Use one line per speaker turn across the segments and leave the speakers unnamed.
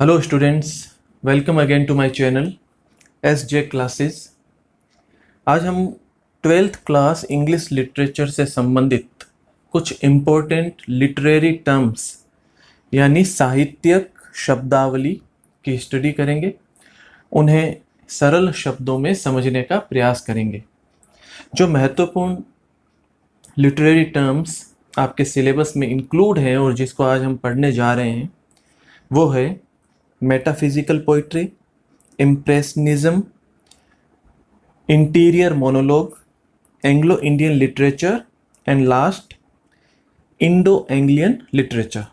Hello students, welcome again to my channel S J classes. आज हम 12th class English literature से संबंधित कुछ इम्पोर्टेंट लिटरेरी टर्म्स यानी साहित्यिक शब्दावली की स्टडी करेंगे। उन्हें सरल शब्दों में समझने का प्रयास करेंगे। जो महत्वपूर्ण लिटरेरी टर्म्स आपके सिलेबस में इंक्लूड हैं और जिसको आज हम पढ़ने जा रहे हैं वो है metaphysical poetry, impressionism, interior monologue, Anglo Indian literature and last Indo Anglian literature.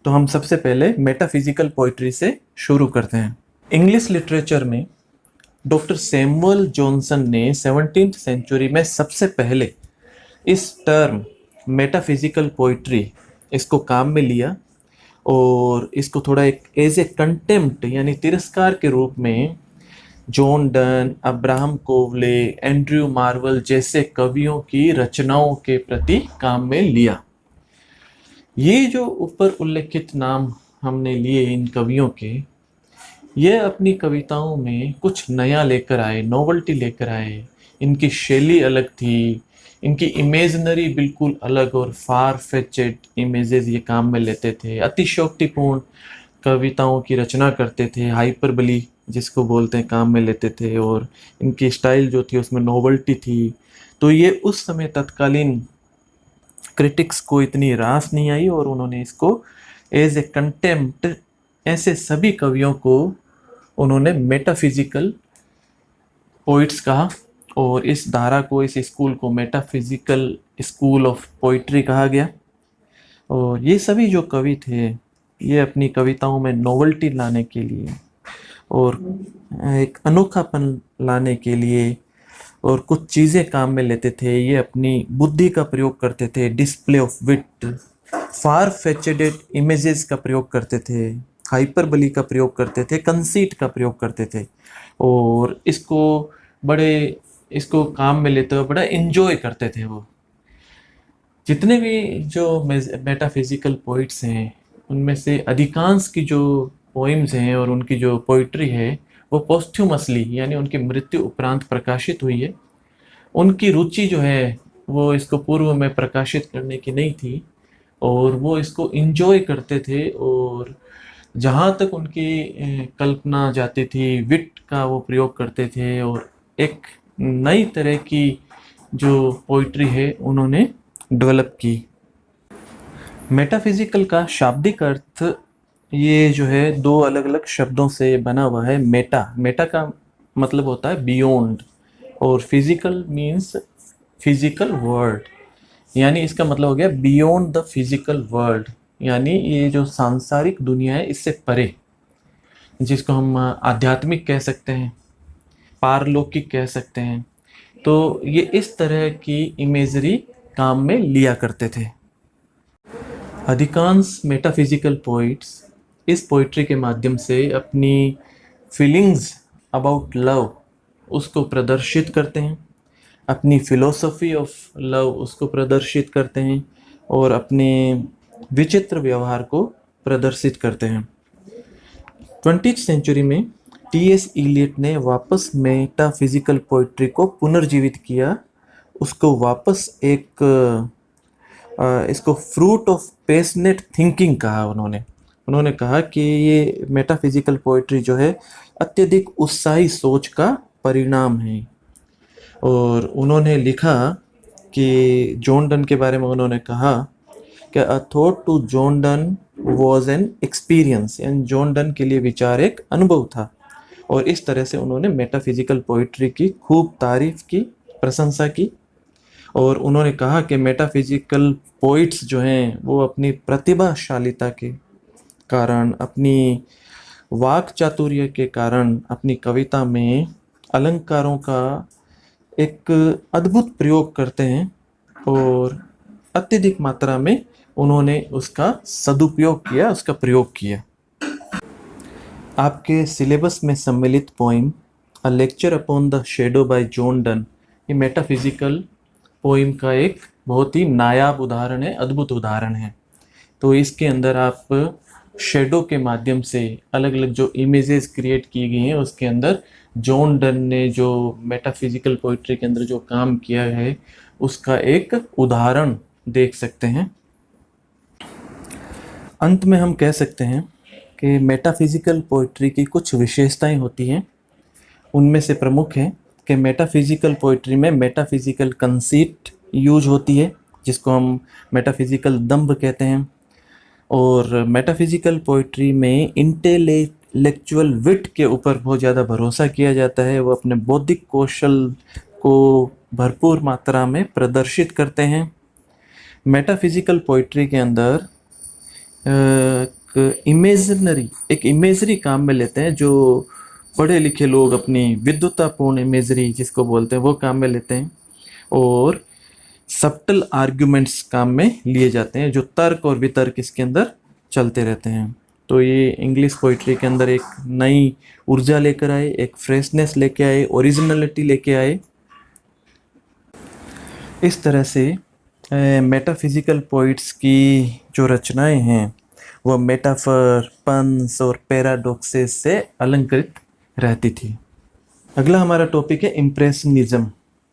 तो हम सबसे पहले मेटाफिजिकल पोइट्री से शुरू करते हैं। इंग्लिश लिटरेचर में डॉक्टर सैमुअल जॉनसन ने 17th सेंचुरी में सबसे पहले इस टर्म मेटाफिजिकल पोइट्री इसको काम में लिया और इसको थोड़ा एक एज ए कंटेम्प्ट यानी तिरस्कार के रूप में John Donne, Abraham Cowley, Andrew Marvell जैसे कवियों की रचनाओं के प्रति काम में लिया। ये जो ऊपर उल्लेखित नाम हमने लिए इन कवियों के, ये अपनी कविताओं में कुछ नया लेकर आए, नोवेल्टी लेकर आए। इनकी शैली अलग थी, इनकी इमेजनरी बिल्कुल अलग और फार फेचेड इमेजेस ये काम में लेते थे। अतिशयोक्तिपूर्ण कविताओं की रचना करते थे, हाइपरबली जिसको बोलते हैं काम में लेते थे, और इनकी स्टाइल जो थी उसमें नोवेल्टी थी। तो ये उस समय तत्कालीन क्रिटिक्स को इतनी रास नहीं आई और उन्होंने इसको एज ए कंटेम्प्ट ऐसे सभी कवियों को उन्होंने मेटाफिजिकल पोइट्स कहा और इस धारा को, इस स्कूल को मेटाफिजिकल स्कूल ऑफ पोइट्री कहा गया। और ये सभी जो कवि थे ये अपनी कविताओं में नोवेल्टी लाने के लिए और एक अनोखापन लाने के लिए और कुछ चीज़ें काम में लेते थे। ये अपनी बुद्धि का प्रयोग करते थे, display of wit, far fetched images का प्रयोग करते थे, हाइपरबली का प्रयोग करते थे, कंसीट का प्रयोग करते थे और इसको काम में लेते हुए बड़ा एंजॉय करते थे। वो जितने भी जो मेटाफिजिकल पोइट्स हैं उनमें से अधिकांश की जो पोइम्स हैं और उनकी जो पोइट्री है वो पोस्ट्यूमसली यानी उनकी मृत्यु उपरांत प्रकाशित हुई है। उनकी रुचि जो है वो इसको पूर्व में प्रकाशित करने की नहीं थी और वो इसको एंजॉय करते थे और जहाँ तक उनकी कल्पना जाती थी विट का वो प्रयोग करते थे और एक नई तरह की जो पोइट्री है उन्होंने डेवलप की। मेटाफिजिकल का शाब्दिक अर्थ ये जो है दो अलग अलग शब्दों से बना हुआ है। मेटा का मतलब होता है बियॉन्ड और फिजिकल मीन्स फिजिकल वर्ल्ड, यानी इसका मतलब हो गया बियॉन्ड द फिजिकल वर्ल्ड, यानी ये जो सांसारिक दुनिया है इससे परे, जिसको हम आध्यात्मिक कह सकते हैं, पारलौकिक कह सकते हैं। तो ये इस तरह की इमेजरी काम में लिया करते थे। अधिकांश मेटाफिजिकल पोइट्स इस पोइट्री के माध्यम से अपनी फीलिंग्स अबाउट लव उसको प्रदर्शित करते हैं, अपनी फिलोसफी ऑफ लव उसको प्रदर्शित करते हैं और अपने विचित्र व्यवहार को प्रदर्शित करते हैं। 20th सेंचुरी में टी.एस. इलियट ने वापस मेटाफिजिकल पोइट्री को पुनर्जीवित किया, उसको वापस इसको फ्रूट ऑफ पैशनेट थिंकिंग कहा। उन्होंने कहा कि ये मेटाफिजिकल पोइट्री जो है अत्यधिक उत्साही सोच का परिणाम है। और उन्होंने लिखा कि जॉन डन के बारे में उन्होंने कहा कि a thought to John Donne was an experience, यानी जॉन डन के लिए विचार एक अनुभव था। और इस तरह से उन्होंने मेटाफिजिकल पोइट्री की खूब तारीफ की, प्रशंसा की और उन्होंने कहा कि मेटाफिजिकल पोइट्स जो हैं वो अपनी प्रतिभाशालिता के कारण, अपनी वाक चातुर्य के कारण अपनी कविता में अलंकारों का एक अद्भुत प्रयोग करते हैं और अत्यधिक मात्रा में उन्होंने उसका सदुपयोग किया, उसका प्रयोग किया। आपके सिलेबस में सम्मिलित poem a lecture upon the shadow bye John Donne, ये मेटाफिजिकल पोइम का एक बहुत ही नायाब उदाहरण है, अद्भुत उदाहरण है। तो इसके अंदर आप शेडो के माध्यम से अलग अलग जो इमेजेस क्रिएट की गई हैं उसके अंदर जॉन डन ने जो मेटाफिजिकल पोइट्री के अंदर जो काम किया है उसका एक उदाहरण देख सकते हैं। अंत में हम कह सकते हैं कि मेटाफिजिकल पोइट्री की कुछ विशेषताएं होती हैं। उनमें से प्रमुख है कि मेटाफिजिकल पोइट्री में मेटाफिजिकल कंसीट यूज होती है, जिसको हम मेटाफिजिकल दंभ कहते हैं। और मेटाफिजिकल पोइट्री में इंटेलेक्चुअल विट के ऊपर बहुत ज़्यादा भरोसा किया जाता है। वो अपने बौद्धिक कौशल को भरपूर मात्रा में प्रदर्शित करते हैं। मेटाफिजिकल पोइट्री के अंदर एक इमेजरी काम में लेते हैं, जो पढ़े लिखे लोग अपनी विद्वतापूर्ण इमेजरी जिसको बोलते हैं वो काम में लेते हैं, और सब्टल आर्ग्यूमेंट्स काम में लिए जाते हैं, जो तर्क और वितर्क इसके अंदर चलते रहते हैं। तो ये इंग्लिश पोइट्री के अंदर एक नई ऊर्जा लेकर आए, एक फ्रेशनेस लेके आए, ओरिजिनलिटी लेके आए। इस तरह से मेटाफिजिकल पोइट्स की जो रचनाएं हैं वह मेटाफर, पंस और पैराडॉक्सेस से अलंकृत रहती थी। अगला हमारा टॉपिक है इम्प्रेशनिज्म,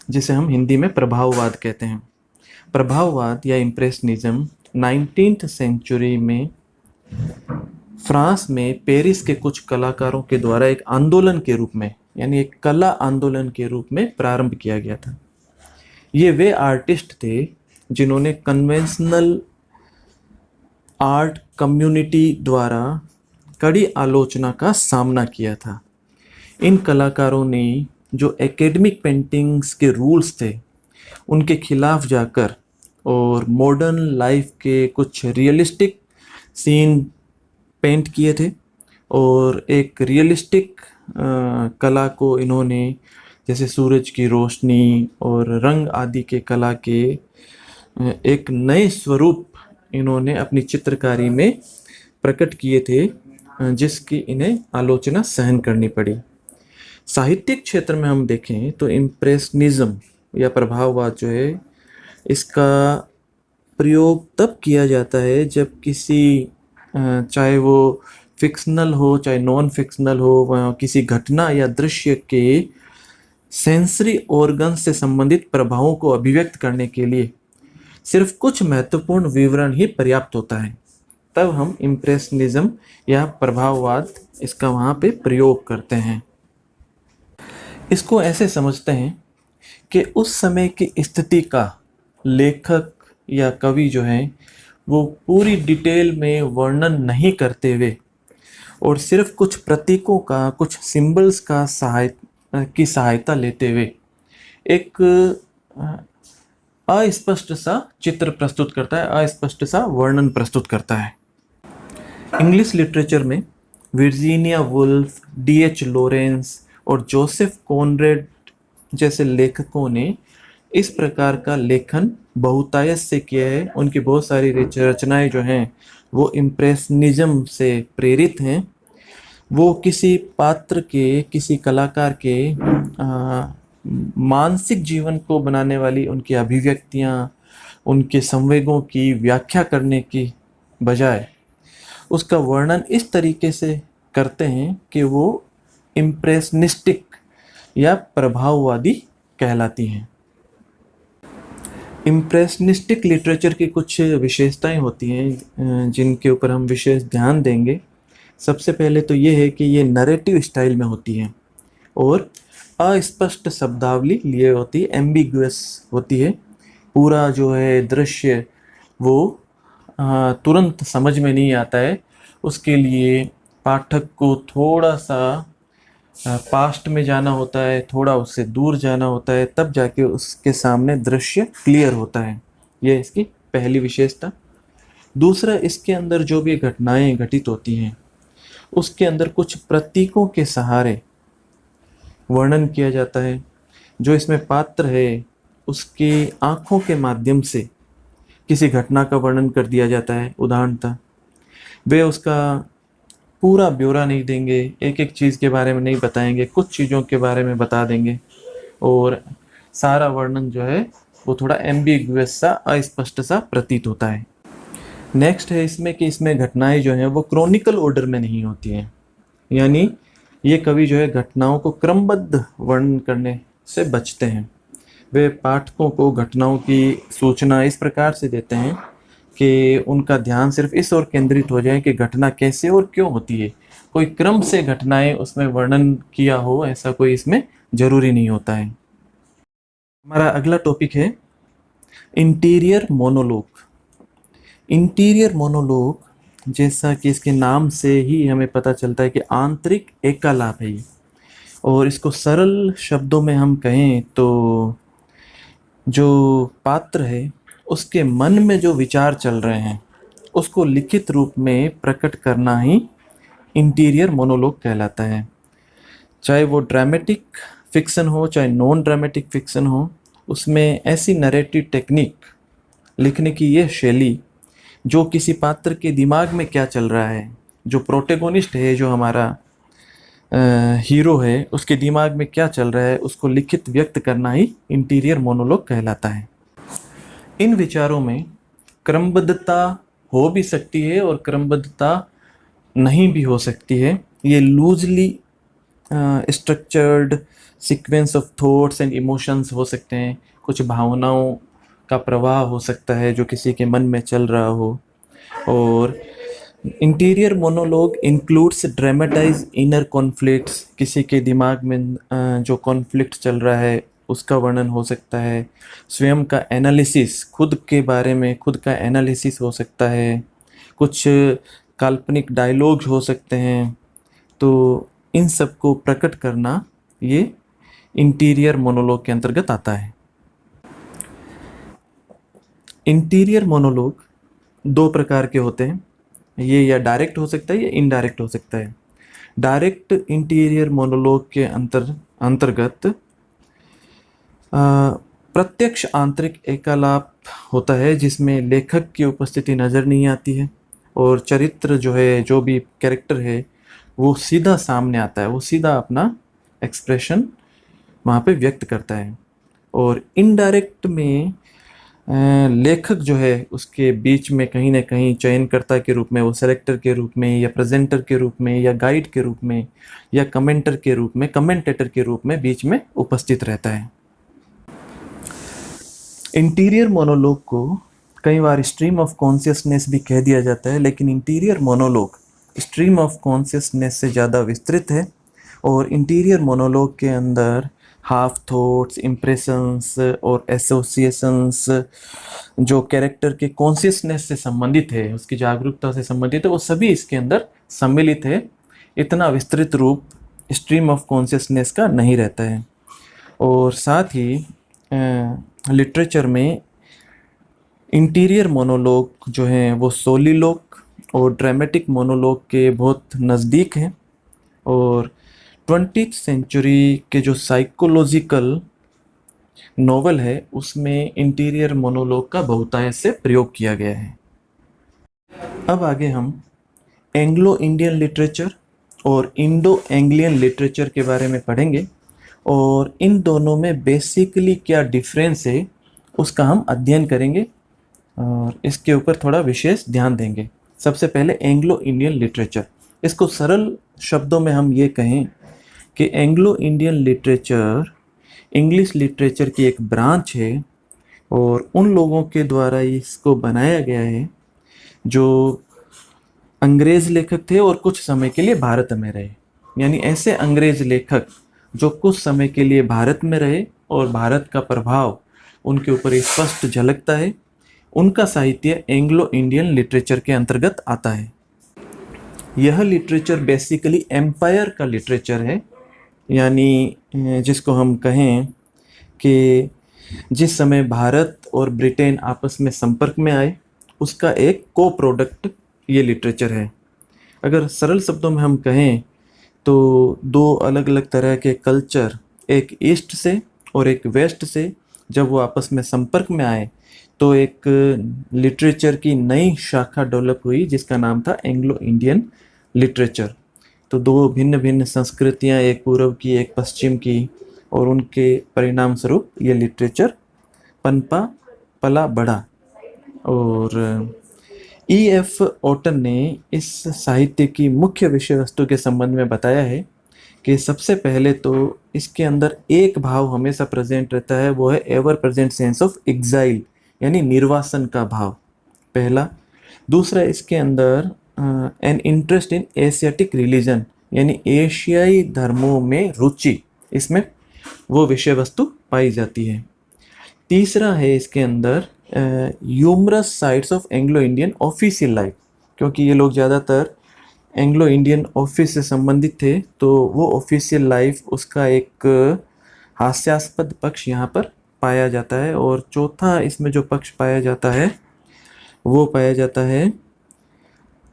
जिसे हम हिंदी में प्रभाववाद कहते हैं। प्रभाववाद या इम्प्रेशनिज्म 19th सेंचुरी में फ्रांस में पेरिस के कुछ कलाकारों के द्वारा एक आंदोलन के रूप में, यानी एक कला आंदोलन के रूप में प्रारंभ किया गया था। ये वे आर्टिस्ट थे जिन्होंने कन्वेंशनल आर्ट कम्युनिटी द्वारा कड़ी आलोचना का सामना किया था। इन कलाकारों ने जो एकेडमिक पेंटिंग्स के रूल्स थे उनके खिलाफ जाकर और मॉडर्न लाइफ के कुछ रियलिस्टिक सीन पेंट किए थे, और एक रियलिस्टिक कला को इन्होंने, जैसे सूरज की रोशनी और रंग आदि के कला के एक नए स्वरूप इन्होंने अपनी चित्रकारी में प्रकट किए थे, जिसकी इन्हें आलोचना सहन करनी पड़ी। साहित्यिक क्षेत्र में हम देखें तो इम्प्रेशनिज्म या प्रभाववाद जो है, इसका प्रयोग तब किया जाता है जब किसी, चाहे वो फिक्शनल हो चाहे नॉन फिक्शनल हो, वह किसी घटना या दृश्य के सेंसरी ऑर्गन से संबंधित प्रभावों को अभिव्यक्त करने के लिए सिर्फ कुछ महत्वपूर्ण विवरण ही पर्याप्त होता है। तब हम इम्प्रेशनिज्म या प्रभाववाद इसका वहाँ पे प्रयोग करते हैं। इसको ऐसे समझते हैं कि उस समय की स्थिति का लेखक या कवि जो है वो पूरी डिटेल में वर्णन नहीं करते हुए और सिर्फ कुछ प्रतीकों का, कुछ सिंबल्स का सहायता लेते हुए एक अस्पष्ट सा चित्र प्रस्तुत करता है, अस्पष्ट सा वर्णन प्रस्तुत करता है। इंग्लिश लिटरेचर में वर्जीनिया वुल्फ, D.H. लॉरेंस और जोसेफ कॉनरेड जैसे लेखकों ने इस प्रकार का लेखन बहुतायत से किया है। उनकी बहुत सारी रचनाएं जो हैं वो इम्प्रेशनिज्म से प्रेरित हैं। वो किसी पात्र के, किसी कलाकार के मानसिक जीवन को बनाने वाली उनकी अभिव्यक्तियाँ, उनके संवेगों की व्याख्या करने की बजाय उसका वर्णन इस तरीके से करते हैं कि वो इम्प्रेशनिस्टिक या प्रभाववादी कहलाती हैं। इम्प्रेशनिस्टिक लिटरेचर की कुछ विशेषताएं होती हैं जिनके ऊपर हम विशेष ध्यान देंगे। सबसे पहले तो ये है कि ये नरेटिव स्टाइल में होती हैं और अस्पष्ट शब्दावली लिए होती है, एम्बिगुअस होती है। पूरा जो है दृश्य वो तुरंत समझ में नहीं आता है। उसके लिए पाठक को थोड़ा सा पास्ट में जाना होता है, थोड़ा उससे दूर जाना होता है, तब जाके उसके सामने दृश्य क्लियर होता है। ये इसकी पहली विशेषता। दूसरा, इसके अंदर जो भी घटनाएं घटित होती हैं उसके अंदर कुछ प्रतीकों के सहारे वर्णन किया जाता है। जो इसमें पात्र है उसके आँखों के माध्यम से किसी घटना का वर्णन कर दिया जाता है। उदाहरणतः वे उसका पूरा ब्यौरा नहीं देंगे, एक एक चीज़ के बारे में नहीं बताएंगे, कुछ चीज़ों के बारे में बता देंगे और सारा वर्णन जो है वो थोड़ा एम्बिगुअस सा, अस्पष्ट सा प्रतीत होता है। नेक्स्ट है इसमें कि इसमें घटनाएं जो हैं वो क्रॉनिकल ऑर्डर में नहीं होती हैं, यानी ये कवि जो है घटनाओं को क्रमबद्ध वर्णन करने से बचते हैं। वे पाठकों को घटनाओं की सूचना इस प्रकार से देते हैं कि उनका ध्यान सिर्फ इस ओर केंद्रित हो जाए कि घटना कैसे और क्यों होती है। कोई क्रम से घटनाएं उसमें वर्णन किया हो ऐसा कोई इसमें जरूरी नहीं होता है। हमारा अगला टॉपिक है इंटीरियर मोनोलॉग। इंटीरियर मोनोलॉग जैसा कि इसके नाम से ही हमें पता चलता है कि आंतरिक एकालाप है ये, और इसको सरल शब्दों में हम कहें तो जो पात्र है उसके मन में जो विचार चल रहे हैं उसको लिखित रूप में प्रकट करना ही इंटीरियर मोनोलॉग कहलाता है। चाहे वो ड्रामेटिक फिक्शन हो चाहे नॉन ड्रामेटिक फिक्शन हो, उसमें ऐसी नरेटिव टेक्निक, लिखने की ये शैली जो किसी पात्र के दिमाग में क्या चल रहा है, जो प्रोटेगोनिस्ट है, जो हमारा हीरो है, उसके दिमाग में क्या चल रहा है उसको लिखित व्यक्त करना ही इंटीरियर मोनोलॉग कहलाता है। इन विचारों में क्रमबद्धता हो भी सकती है और क्रमबद्धता नहीं भी हो सकती है। ये loosely structured sequence of thoughts and emotions हो सकते हैं, कुछ भावनाओं का प्रवाह हो सकता है जो किसी के मन में चल रहा हो। और interior monologue includes dramatise inner conflicts, किसी के दिमाग में जो कॉन्फ्लिक्ट चल रहा है उसका वर्णन हो सकता है। स्वयं का एनालिसिस, खुद के बारे में खुद का एनालिसिस हो सकता है। कुछ काल्पनिक डायलॉग हो सकते हैं। तो इन सब को प्रकट करना ये इंटीरियर मोनोलॉग के अंतर्गत आता है। इंटीरियर मोनोलॉग दो प्रकार के होते हैं, ये या डायरेक्ट हो सकता है या इनडायरेक्ट हो सकता है। डायरेक्ट इंटीरियर मोनोलॉग के अंतर्गत प्रत्यक्ष आंतरिक एकालाप होता है जिसमें लेखक की उपस्थिति नज़र नहीं आती है और चरित्र जो है, जो भी कैरेक्टर है, वो सीधा सामने आता है, वो सीधा अपना एक्सप्रेशन वहाँ पे व्यक्त करता है। और इनडायरेक्ट में लेखक जो है उसके बीच में कहीं ना कहीं चयनकर्ता के रूप में, वो सेलेक्टर के रूप में या प्रेजेंटर के रूप में या गाइड के रूप में या कमेंटर के रूप में, कमेंटेटर के रूप में बीच में उपस्थित रहता है। इंटीरियर मोनोलॉग को कई बार स्ट्रीम ऑफ कॉन्शियसनेस भी कह दिया जाता है, लेकिन interior monologue stream of consciousness से ज़्यादा विस्तृत है। और इंटीरियर मोनोलॉग के अंदर हाफ थॉट्स, इम्प्रेशंस और एसोसिएशंस जो कैरेक्टर के कॉन्शियसनेस से संबंधित है, उसकी जागरूकता से संबंधित है, वो सभी इसके अंदर सम्मिलित है। इतना विस्तृत रूप स्ट्रीम ऑफ कॉन्शियसनेस का नहीं रहता है। और साथ ही लिटरेचर में इंटीरियर मोनोलॉग जो हैं वो सोलिलॉग और ड्रामेटिक मोनोलॉग के बहुत नज़दीक हैं। और 20th सेंचुरी के जो साइकोलॉजिकल नॉवल है उसमें इंटीरियर मोनोलॉग का बहुतायत से प्रयोग किया गया है। अब आगे हम एंग्लो इंडियन लिटरेचर और इंडो एंग्लियन लिटरेचर के बारे में पढ़ेंगे और इन दोनों में बेसिकली क्या डिफरेंस है उसका हम अध्ययन करेंगे और इसके ऊपर थोड़ा विशेष ध्यान देंगे। सबसे पहले एंग्लो इंडियन लिटरेचर, इसको सरल शब्दों में हम ये कहें कि Anglo Indian literature English literature की एक ब्रांच है और उन लोगों के द्वारा इसको बनाया गया है जो अंग्रेज़ लेखक थे और कुछ समय के लिए भारत में रहे। यानी ऐसे अंग्रेज़ लेखक जो कुछ समय के लिए भारत में रहे और भारत का प्रभाव उनके ऊपर स्पष्ट झलकता है, उनका साहित्य एंग्लो इंडियन लिटरेचर के अंतर्गत आता है। यह लिटरेचर बेसिकली एम्पायर का लिटरेचर है, यानी जिसको हम कहें कि जिस समय भारत और ब्रिटेन आपस में संपर्क में आए उसका एक को प्रोडक्ट ये लिटरेचर है। अगर सरल शब्दों में हम कहें तो दो अलग अलग तरह के कल्चर, एक ईस्ट से और एक वेस्ट से, जब वो आपस में संपर्क में आए तो एक लिटरेचर की नई शाखा डेवलप हुई जिसका नाम था एंग्लो इंडियन लिटरेचर। तो दो भिन्न भिन्न संस्कृतियां, एक पूर्व की एक पश्चिम की, और उनके परिणाम स्वरूप ये लिटरेचर पनपा, पला बढ़ा। और E.F. ओटन ने इस साहित्य की मुख्य विषय वस्तु के संबंध में बताया है कि सबसे पहले तो इसके अंदर एक भाव हमेशा प्रेजेंट रहता है, वो है ever present sense of exile, यानी निर्वासन का भाव, पहला। दूसरा, इसके अंदर an interest in Asiatic religion, यानी एशियाई धर्मों में रुचि, इसमें वो विषय वस्तु पाई जाती है। तीसरा है इसके अंदर humorous sides of Anglo Indian official life, क्योंकि ये लोग ज़्यादातर एंग्लो इंडियन ऑफिस से संबंधित थे, तो वो ऑफिशियल लाइफ उसका एक हास्यास्पद पक्ष यहाँ पर पाया जाता है। और चौथा इसमें जो पक्ष पाया जाता है वो पाया जाता है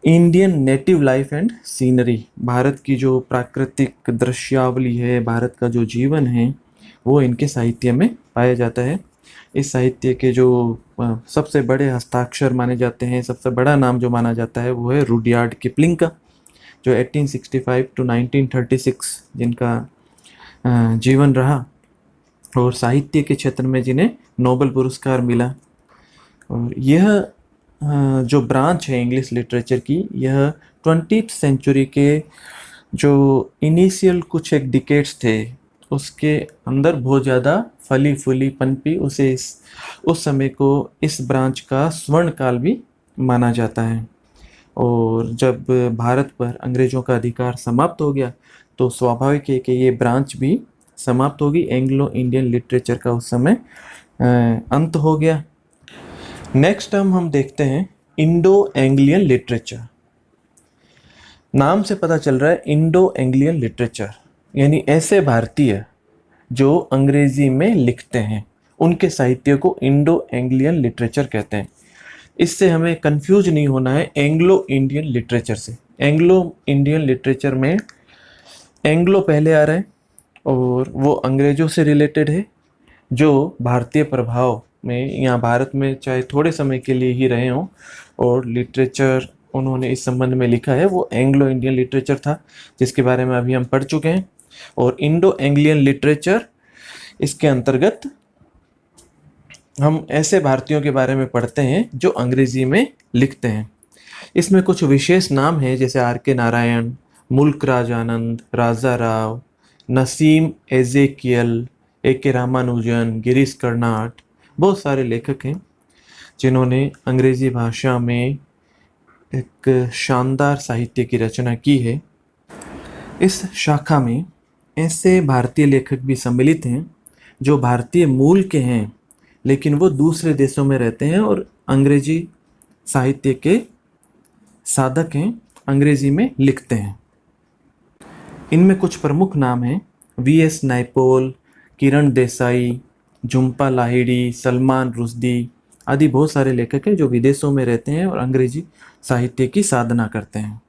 Indian native life and scenery, Bharat की जो प्राकृतिक दृश्यावली है, भारत का जो जीवन है, वो इनके साहित्य में पाया जाता है। इस साहित्य के जो सबसे बड़े हस्ताक्षर माने जाते हैं, सबसे बड़ा नाम जो माना जाता है वो है रुडयार्ड किपलिंग का, जो 1865 टू 1936 जिनका जीवन रहा, और साहित्य के क्षेत्र में जिन्हें नोबेल पुरस्कार मिला। और यह जो ब्रांच है इंग्लिश लिटरेचर की, यह 20th सेंचुरी के जो इनिशियल कुछ एक डिकेड्स थे उसके अंदर बहुत ज़्यादा फली फूली पनपी, उसे उस समय को इस ब्रांच का स्वर्ण काल भी माना जाता है। और जब भारत पर अंग्रेज़ों का अधिकार समाप्त हो गया तो स्वाभाविक है कि ये ब्रांच भी समाप्त होगी, एंग्लो इंडियन लिटरेचर का उस समय अंत हो गया। नेक्स्ट टर्म हम देखते हैं इंडो एंग्लियन लिटरेचर। नाम से पता चल रहा है इंडो एंग्लियन लिटरेचर, यानी ऐसे भारतीय जो अंग्रेजी में लिखते हैं, उनके साहित्य को इंडो एंग्लियन लिटरेचर कहते हैं। इससे हमें कंफ्यूज नहीं होना है एंग्लो इंडियन लिटरेचर से। एंग्लो इंडियन लिटरेचर में एंग्लो पहले आ रहा है और वो अंग्रेज़ों से रिलेटेड है, जो भारतीय प्रभाव में यहाँ भारत में चाहे थोड़े समय के लिए ही रहे हों और लिटरेचर उन्होंने इस संबंध में लिखा है, वो एंग्लो इंडियन लिटरेचर था, जिसके बारे में अभी हम पढ़ चुके हैं। और इंडो एंग्लियन लिटरेचर, इसके अंतर्गत हम ऐसे भारतीयों के बारे में पढ़ते हैं जो अंग्रेजी में लिखते हैं। इसमें कुछ विशेष नाम हैं, जैसे R.K. नारायण, मुल्क राज आनंद, राजा राव, नसीम एजेकियल, A.K. रामानुजन, गिरीश कर्नाड, बहुत सारे लेखक हैं जिन्होंने अंग्रेजी भाषा में एक शानदार साहित्य की रचना की है। इस शाखा में ऐसे भारतीय लेखक भी सम्मिलित हैं जो भारतीय मूल के हैं, लेकिन वो दूसरे देशों में रहते हैं और अंग्रेजी साहित्य के साधक हैं, अंग्रेजी में लिखते हैं। इनमें कुछ प्रमुख नाम हैं V.S. नायपॉल, किरण देसाई, झुम्पा लाहिड़ी, सलमान रुश्दी आदि बहुत सारे लेखक हैं जो विदेशों में रहते हैं और अंग्रेजी साहित्य की साधना करते हैं।